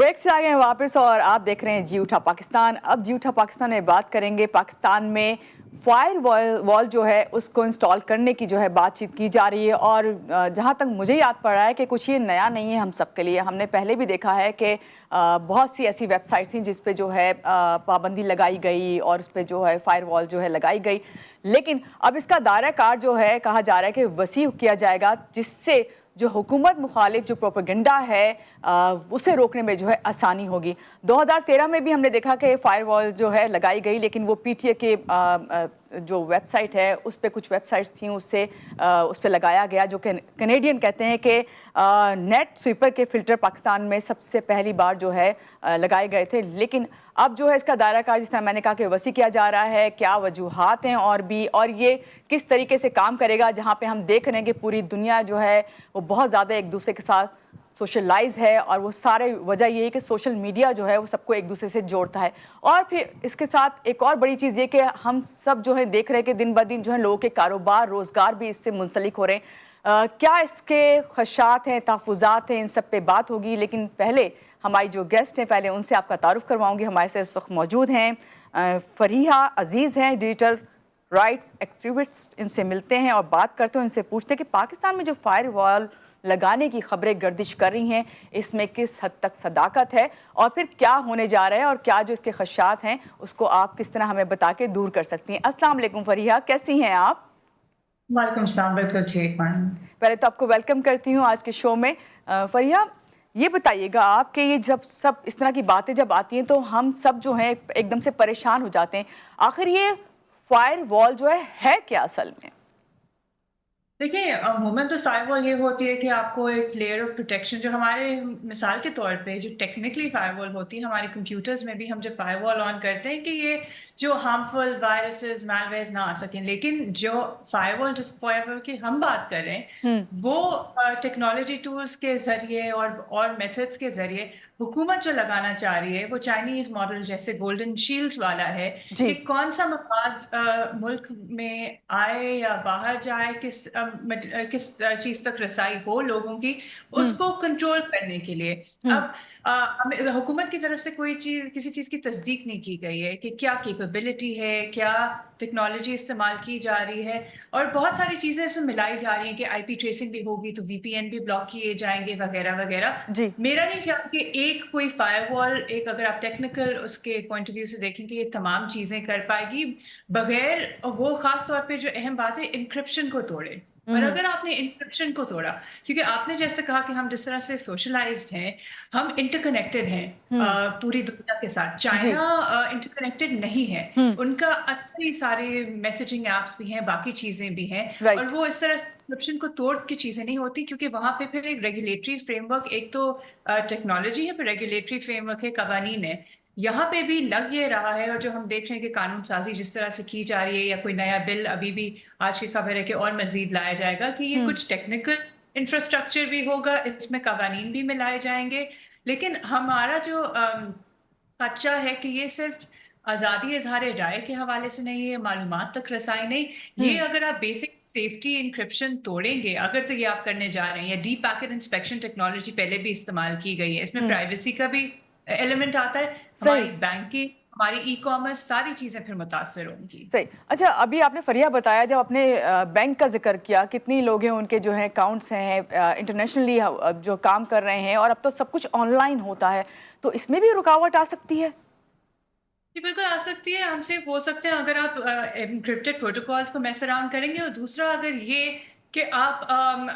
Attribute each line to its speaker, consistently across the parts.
Speaker 1: Break से आ गए हैं वापस और आप देख रहे हैं जी उठा पाकिस्तान। अब जी उठा पाकिस्तान में बात करेंगे पाकिस्तान में फायर वॉल जो है उसको इंस्टॉल करने की जो है बातचीत की जा रही है। और जहाँ तक मुझे याद पड़ रहा है कि कुछ ये नया नहीं है हम सब के लिए। हमने पहले भी देखा है कि बहुत सी ऐसी वेबसाइट्स थी जिस पे जो है पाबंदी लगाई गई और उस पर जो है फायर वॉल जो है लगाई गई, लेकिन अब इसका दायरा कार जो है कहा जा रहा है कि वसी किया जाएगा, जिससे जो हुकूमत मुखालिफ जो प्रोपेगेंडा है उसे रोकने में जो है आसानी होगी। 2013 में भी हमने देखा कि फायर वॉल जो है लगाई गई, लेकिन वो पीटीए के जो वेबसाइट है उस पर कुछ वेबसाइट्स थी उससे उस पर लगाया गया, जो कैनेडियन कहते हैं कि नेट स्वीपर के फ़िल्टर पाकिस्तान में सबसे पहली बार जो है लगाए गए थे। लेकिन अब जो है इसका दायरा कार जिस तरह मैंने कहा कि वसी किया जा रहा है, क्या वजूहात हैं और ये किस तरीके से काम करेगा, जहाँ पे हम देख रहे हैं कि पूरी दुनिया जो है वो बहुत ज़्यादा एक दूसरे के साथ सोशलाइज है और वो सारे वजह ये है कि सोशल मीडिया जो है वो सबको एक दूसरे से जोड़ता है। और फिर इसके साथ एक और बड़ी चीज़ ये कि हम सब जो है देख रहे हैं कि दिन ब दिन जो है लोगों के कारोबार रोज़गार भी इससे मुंसलिक हो रहे हैं। क्या इसके खदशात हैं, तहफ़्फ़ुज़ात हैं, इन सब पे बात होगी। लेकिन पहले हमारी जो गेस्ट हैं पहले उनसे आपका तारुफ करवाऊंगी। हमारे साथ इस वक्त मौजूद हैं फरीहा अजीज़ हैं, डिजिटल राइट्स एक्टिविस्ट। इनसे मिलते हैं और बात करते हैं, इनसे पूछते हैं कि पाकिस्तान में जो फायर वॉल लगाने की खबरें गर्दिश कर रही हैं इसमें किस हद तक सदाकत है और फिर क्या होने जा रहा है और क्या जो इसके खदशात हैं उसको आप किस तरह हमें बता के दूर कर सकती हैं। अस्सलाम वालेकुम फरीहा, कैसी हैं आप?
Speaker 2: वालेकुम सलाम, बिल्कुल ठीक।
Speaker 1: पहले तो आपको वेलकम करती हूँ आज के शो में। फरीहा, ये बताइएगा आप कि ये जब सब इस तरह की बातें जब आती हैं तो हम सब जो हैं एकदम से परेशान हो जाते हैं। आखिर ये फायर वॉल जो है क्या असल में?
Speaker 2: देखिए, अमूमन तो फायरवॉल ये होती है कि आपको एक लेयर ऑफ प्रोटेक्शन, जो हमारे मिसाल के तौर पे जो टेक्निकली फायरवॉल होती है हमारे कंप्यूटर्स में भी, हम जब फायरवॉल ऑन करते हैं कि ये जो हार्मफुल वायरसेस मैलवेयर्स ना आ सकें। लेकिन जो फायरवॉल जिस फायरवॉल की हम बात कर रहे हैं वो टेक्नोलॉजी टूल्स के जरिए और मेथड्स के जरिए हुकूमत जो लगाना चाह रही है वो चाइनीज मॉडल जैसे गोल्डन शील्ड वाला है कि कौन सा मफाद मुल्क में आए या बाहर जाए, किस चीज तक रसाई हो लोगों की, उसको कंट्रोल करने के लिए। अब हुकूमत की तरफ से कोई चीज, किसी चीज की तस्दीक नहीं की गई है कि क्या कैपेबिलिटी है, क्या टेक्नोलॉजी इस्तेमाल की जा रही है, और बहुत सारी चीजें इसमें मिलाई जा रही हैं कि आईपी ट्रेसिंग भी होगी तो वीपीएन भी ब्लॉक किए जाएंगे वगैरह वगैरह। मेरा नहीं ख्याल कि एक कोई फायरवॉल, एक अगर आप टेक्निकल उसके पॉइंट ऑफ व्यू से देखेंगे, ये तमाम चीजें कर पाएगी बगैर वो, खास तौर पे जो अहम बात है इंक्रिप्शन को तोड़े। और अगर आपने इंक्रिप्शन को तोड़ा, क्योंकि आपने जैसे कहा कि हम जिस तरह से सोशलाइज्ड हैं, हम इंटरकनेक्टेड हैं पूरी दुनिया के साथ। चाइना इंटरकनेक्टेड नहीं है, उनका अच्छे सारे मैसेजिंग एप्स भी हैं, बाकी चीजें भी हैं, और वो इस तरह इंक्रिप्शन को तोड़ के चीजें नहीं होती, क्योंकि वहां पे फिर एक रेगुलेटरी फ्रेमवर्क, एक तो टेक्नोलॉजी है, फिर रेगुलेटरी फ्रेमवर्क है, कवानीन है। यहाँ पे भी लग ये रहा है, और जो हम देख रहे हैं कि कानून साजी जिस तरह से की जा रही है, या कोई नया बिल अभी भी आज की खबर है कि और मजीद लाया जाएगा, कि ये कुछ टेक्निकल इंफ्रास्ट्रक्चर भी होगा, इसमें कवानीन भी मिलाए जाएंगे। लेकिन हमारा जो खदशा है कि ये सिर्फ आज़ादी इजहार राय के हवाले से नहीं है, मालूमात तक रसाई नहीं, ये अगर आप बेसिक सेफ्टी इंक्रिप्शन तोड़ेंगे, अगर तो ये आप करने जा रहे हैं, या डीप पैकेट इंस्पेक्शन टेक्नोलॉजी पहले भी इस्तेमाल की गई है, इसमें प्राइवेसी का भी एलिमेंट आता है, हमारी बैंकिंग, हमारी ई कॉमर्स, सारी चीजें फिर मुतासर होंगी।
Speaker 1: सही। अच्छा, अभी आपने फरिया बताया, जब आपने बैंक का जिक्र किया, कितनी लोग हैं उनके जो है अकाउंट्स हैं इंटरनेशनली जो काम कर रहे हैं, और अब तो सब कुछ ऑनलाइन होता है, तो इसमें भी रुकावट आ सकती है?
Speaker 2: जी बिल्कुल आ सकती है, अनसेफ हो सकते हैं अगर आप एन्क्रिप्टेड प्रोटोकॉल्स को मेस अराउंड करेंगे। और दूसरा, अगर ये कि आप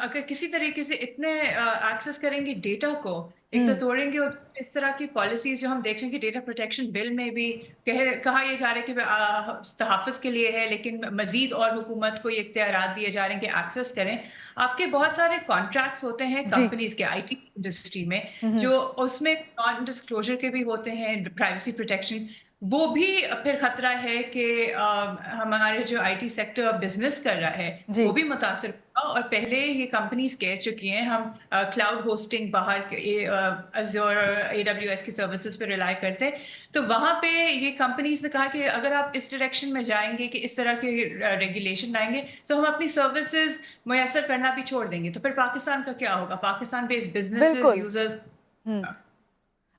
Speaker 2: अगर किसी तरीके से इतने एक्सेस करेंगे डेटा को, एक तो तोड़ेंगे, और इस तरह की पॉलिसीज जो हम देख रहे हैं कि डेटा प्रोटेक्शन बिल में भी कहा यह जा रहा है कि तहफ़्फ़ुज़ के लिए है, लेकिन मजीद और हुकूमत को ये इख्तियारात दिए जा रहे हैं कि एक्सेस करें। आपके बहुत सारे कॉन्ट्रैक्ट्स होते हैं कंपनीज के आईटी इंडस्ट्री में, जो उसमें नॉन डिस्क्लोजर के भी होते हैं, प्राइवेसी प्रोटेक्शन, वो भी फिर खतरा है कि हमारे जो आईटी सेक्टर बिजनेस कर रहा है वो भी मुतासर होगा। और पहले ये कंपनीज कह चुकी हैं, हम क्लाउड होस्टिंग बाहर अज़ूर AWS की सर्विसेज पे रिलाई करते हैं, तो वहाँ पे ये कंपनीज ने कहा कि अगर आप इस डायरेक्शन में जाएंगे कि इस तरह के रेगुलेशन लाएंगे, तो हम अपनी सर्विसेज मुयसर करना भी छोड़ देंगे। तो फिर पाकिस्तान का क्या होगा? Pakistan based businesses, users.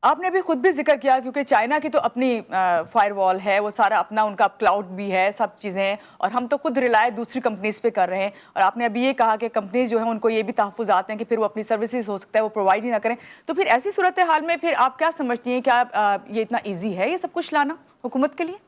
Speaker 1: आपने अभी खुद भी जिक्र किया क्योंकि चाइना की तो अपनी फायर वॉल है, वो सारा अपना उनका क्लाउड भी है, सब चीज़ें हैं, और हम तो खुद रिलाय दूसरी कंपनीज पे कर रहे हैं। और आपने अभी ये कहा कि कंपनीज जो है उनको ये भी तहफ़्फ़ुज़ात हैं कि फिर वो अपनी सर्विसेज हो सकता है वो प्रोवाइड ही ना करें। तो फिर ऐसी सूरत हाल में फिर आप क्या समझती हैं, क्या ये इतना ईजी है ये सब कुछ लाना हुकूमत के लिए?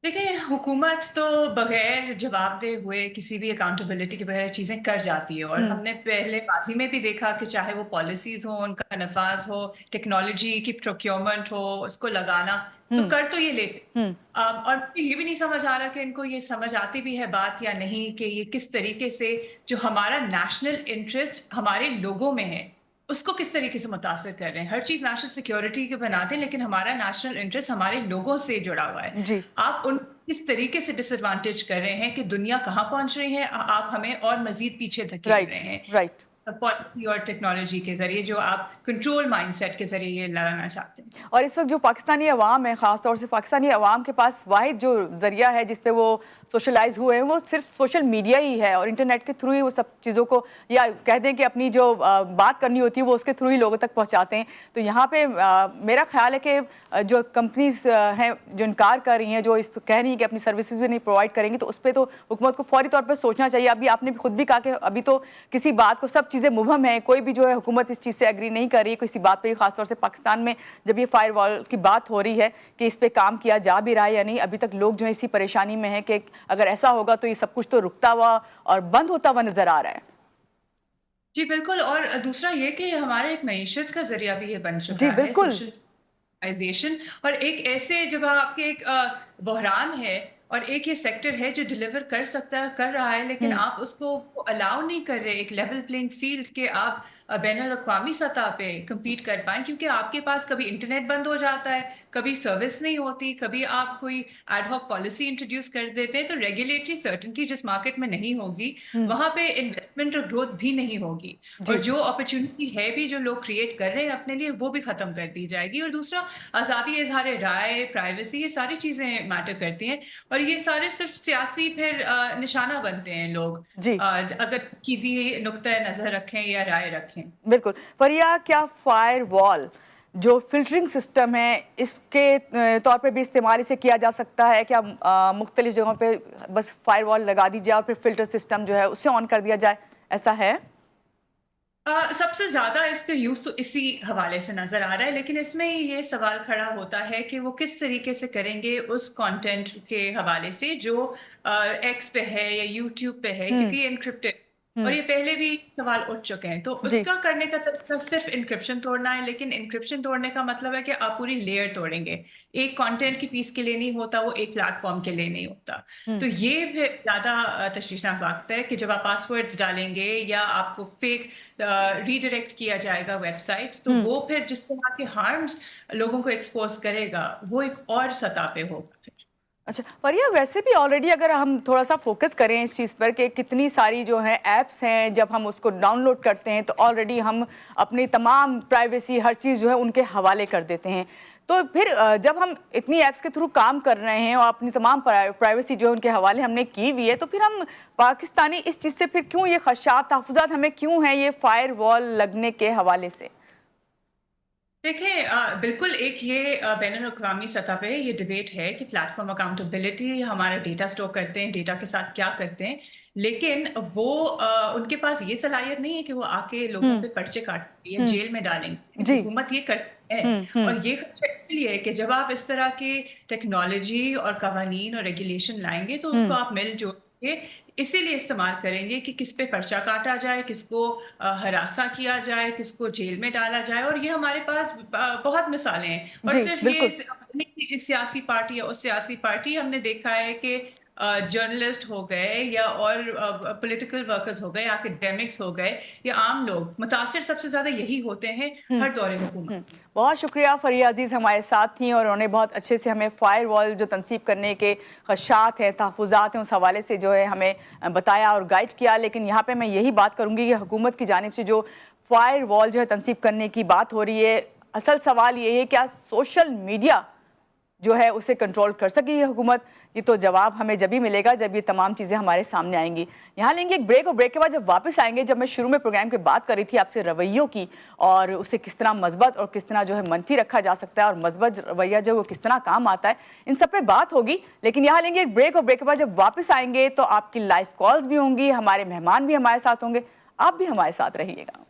Speaker 2: देखिए, हुकूमत तो बगैर जवाबदेह हुए किसी भी अकाउंटेबिलिटी के बगैर चीज़ें कर जाती है, और हमने पहले माजी में भी देखा कि चाहे वो पॉलिसीज़ हो, उनका नफाज हो, टेक्नोलॉजी की प्रोक्योरमेंट हो, उसको लगाना, तो कर तो ये लेते। और मुझे ये भी नहीं समझ आ रहा कि इनको ये समझ आती भी है बात या नहीं, कि ये किस तरीके से जो हमारा नेशनल इंटरेस्ट हमारे लोगों में है, उसको किस तरीके से मुतासिर कर रहे हैं। हर चीज़ नेशनल सिक्योरिटी के बनाते हैं, लेकिन हमारा नेशनल इंटरेस्ट हमारे लोगों से जुड़ा हुआ है।
Speaker 1: जी,
Speaker 2: आप उन किस तरीके से डिसएडवांटेज कर रहे हैं कि दुनिया कहाँ पहुंच रही है, आप हमें और मजीद पीछे धकेल
Speaker 1: राइट,
Speaker 2: रहे हैं
Speaker 1: राइट।
Speaker 2: पॉलिसी और टेक्नोलॉजी के जरिए, जो आप कंट्रोल माइंडसेट के जरिए ये लगाना चाहते हैं।
Speaker 1: और इस वक्त जो पाकिस्तानी अवाम है, ख़ास तौर से पाकिस्तानी अवाम के पास वाहिद जो ज़रिया है जिस पे वो सोशलाइज हुए हैं, वो सिर्फ सोशल मीडिया ही है, और इंटरनेट के थ्रू ही वो सब चीज़ों को, या कह दें कि अपनी जो बात करनी होती है वो उसके थ्रू ही लोगों तक पहुंचाते हैं। तो यहाँ पे मेरा ख्याल है कि जो कंपनीज हैं जो इनकार कर रही हैं, जो इस कह रही हैं कि अपनी सर्विसेज भी नहीं प्रोवाइड करेंगी, तो उस पर तो हुकूमत को फौरी तौर पर सोचना चाहिए। अभी आपने खुद भी कहा कि अभी तो किसी बात को, सब चीज़ें मुबहम हैं, कोई भी जो है हुकूमत इस चीज़ से एग्री नहीं कर रही है किसी बात पे, खासतौर से पाकिस्तान में जब ये फायर वॉल की बात हो रही है कि इस पे काम किया जा भी रहा है या नहीं। अभी तक लोग जो है इसी परेशानी में है कि अगर ऐसा होगा तो ये सब कुछ तो रुकता हुआ और बंद होता हुआ नजर आ रहा है।
Speaker 2: जी बिल्कुल, और दूसरा ये कि हमारे एक मईशत का जरिया भी ये बन चुका
Speaker 1: जी
Speaker 2: है,
Speaker 1: बिल्कुल।
Speaker 2: सोशलाइजेशन। और एक ऐसे, जब आपके एक बहरान है और एक ये सेक्टर है जो डिलीवर कर सकता है, कर रहा है, लेकिन आप उसको अलाउ नहीं कर रहे एक लेवल प्लेइंग फील्ड के आप बैनुल-अक़वामी सतह पे compete कर पाएँ, क्योंकि आपके पास कभी इंटरनेट बंद हो जाता है, कभी सर्विस नहीं होती, कभी आप कोई एड हॉक पॉलिसी इंट्रोड्यूस कर देते हैं, तो रेगुलेटरी सर्टेनिटी जिस मार्केट में नहीं होगी, वहाँ पे इन्वेस्टमेंट और ग्रोथ भी नहीं होगी, और
Speaker 1: जी
Speaker 2: जो अपॉर्चुनिटी है भी जो लोग क्रिएट कर रहे हैं अपने लिए, वो भी खत्म कर दी जाएगी। और दूसरा, आज़ादी इज़हार राय, प्राइवेसी, ये सारी चीज़ें मैटर करती हैं, और ये सारे सिर्फ सियासी फिर निशाना बनते हैं लोग,
Speaker 1: जी
Speaker 2: अगर किसी नुक्ता नज़र रखें या राय रखें।
Speaker 1: बिल्कुल। फरिया, क्या फायर वॉल जो फिल्टरिंग सिस्टम है इसके तौर पे भी इस्तेमाल इसे किया जा सकता है? क्या मुख्तलिफ जगहों पे बस फायर वॉल लगा दी जाए और फिर फिल्टर सिस्टम जो है उससे ऑन कर दिया जाए, ऐसा है?
Speaker 2: सबसे ज़्यादा इसका यूज़ तो इसी हवाले से नज़र आ रहा है, लेकिन इसमें ये सवाल खड़ा होता है कि वो किस तरीके से करेंगे उस कंटेंट के हवाले से जो एक्स पे है या यूट्यूब पे है, क्योंकि ये एन्क्रिप्टेड, और ये पहले भी सवाल उठ चुके हैं। तो
Speaker 1: जी
Speaker 2: उसका करने का तरीका सिर्फ एन्क्रिप्शन तोड़ना है, लेकिन एन्क्रिप्शन तोड़ने का मतलब है कि आप पूरी लेयर तोड़ेंगे। एक कंटेंट की पीस के लिए नहीं होता, वो एक प्लेटफॉर्म के लिए नहीं होता। तो ये फिर ज़्यादा तशवीशनाक बात है कि जब आप पासवर्ड्स डालेंगे या आपको फेक रीडायरेक्ट किया जाएगा वेबसाइट्स, तो वो फिर जिस तरह के हार्म्स लोगों को एक्सपोज करेगा, वो एक और सतह पे होगा फिर।
Speaker 1: अच्छा फरिया, वैसे भी ऑलरेडी अगर हम थोड़ा सा फोकस करें इस चीज़ पर कि कितनी सारी जो हैं ऐप्स हैं, जब हम उसको डाउनलोड करते हैं तो ऑलरेडी हम अपनी तमाम प्राइवेसी हर चीज़ जो है उनके हवाले कर देते हैं। तो फिर जब हम इतनी ऐप्स के थ्रू काम कर रहे हैं और अपनी तमाम प्राइवेसी जो है उनके हवाले हमने की हुई है, तो फिर हम पाकिस्तानी इस चीज़ से फिर क्यों ये खदशात, तहफ़्फ़ुज़ात हमें क्यों है ये फायर वॉल लगने के हवाले से?
Speaker 2: देखिए, बिल्कुल एक ये बैनुल-अक़वामी सतह पे ये डिबेट है कि प्लेटफॉर्म अकाउंटेबिलिटी, हमारा डेटा स्टोर करते हैं, डेटा के साथ क्या करते हैं, लेकिन वो उनके पास ये सलाहियत नहीं है कि वो आके लोगों पे पर्चे काटेंगे या जेल में डालेंगे।
Speaker 1: जी
Speaker 2: हुकूमत ये करती है, और ये इसलिए है कि जब आप इस तरह की टेक्नोलॉजी और कवानीन और रेगुलेशन लाएंगे, तो उसको आप मिलजुल के इसीलिए इस्तेमाल करेंगे कि किस पे पर्चा काटा जाए, किसको हरासा किया जाए, किसको जेल में डाला जाए। और ये हमारे पास बहुत मिसालें हैं, और
Speaker 1: जी
Speaker 2: सिर्फ
Speaker 1: बिल्कुल।
Speaker 2: ये इस सियासी पार्टी या उस सियासी पार्टी, हमने देखा है कि जर्नलिस्ट हो गए या और पॉलिटिकल वर्कर्स हो गए, एकेडमिक्स हो गए, या आम लोग, मुतासिर सबसे ज्यादा यही होते हैं हर दौरे हुकूमत।
Speaker 1: बहुत शुक्रिया, फरिया अजीज़ हमारे साथ थी और उन्होंने बहुत अच्छे से हमें फायर वॉल जो तनसीब करने के खदशात हैं, तहफ़्फ़ुज़ात हैं, उस हवाले से जो है हमें बताया और गाइड किया। लेकिन यहाँ पे मैं यही बात करूँगी कि हुकूमत की जानिब से जो फायर वॉल जो है तनसीब करने की बात हो रही है, असल सवाल ये है क्या सोशल मीडिया جو ہے اسے کنٹرول کر سکے یہ حکومت؟ یہ تو جواب ہمیں جب ہی ملے گا جب یہ تمام چیزیں ہمارے سامنے آئیں گی. یہاں لیں گے ایک بریک, اور بریک کے بعد جب واپس آئیں گے, جب میں شروع میں پروگرام کی بات کر رہی تھی آپ سے رویوں کی اور اسے کس طرح مثبت اور کس طرح جو ہے منفی رکھا جا سکتا ہے, اور مثبت رویہ جو وہ کس طرح کام آتا ہے, ان سب پہ بات ہوگی. لیکن یہاں لیں گے ایک بریک, اور بریک کے بعد جب واپس آئیں گے تو آپ کی لائیو کالز بھی ہوں گی, ہمارے مہمان بھی ہمارے ساتھ ہوں گے, آپ بھی ہمارے ساتھ رہیے گا.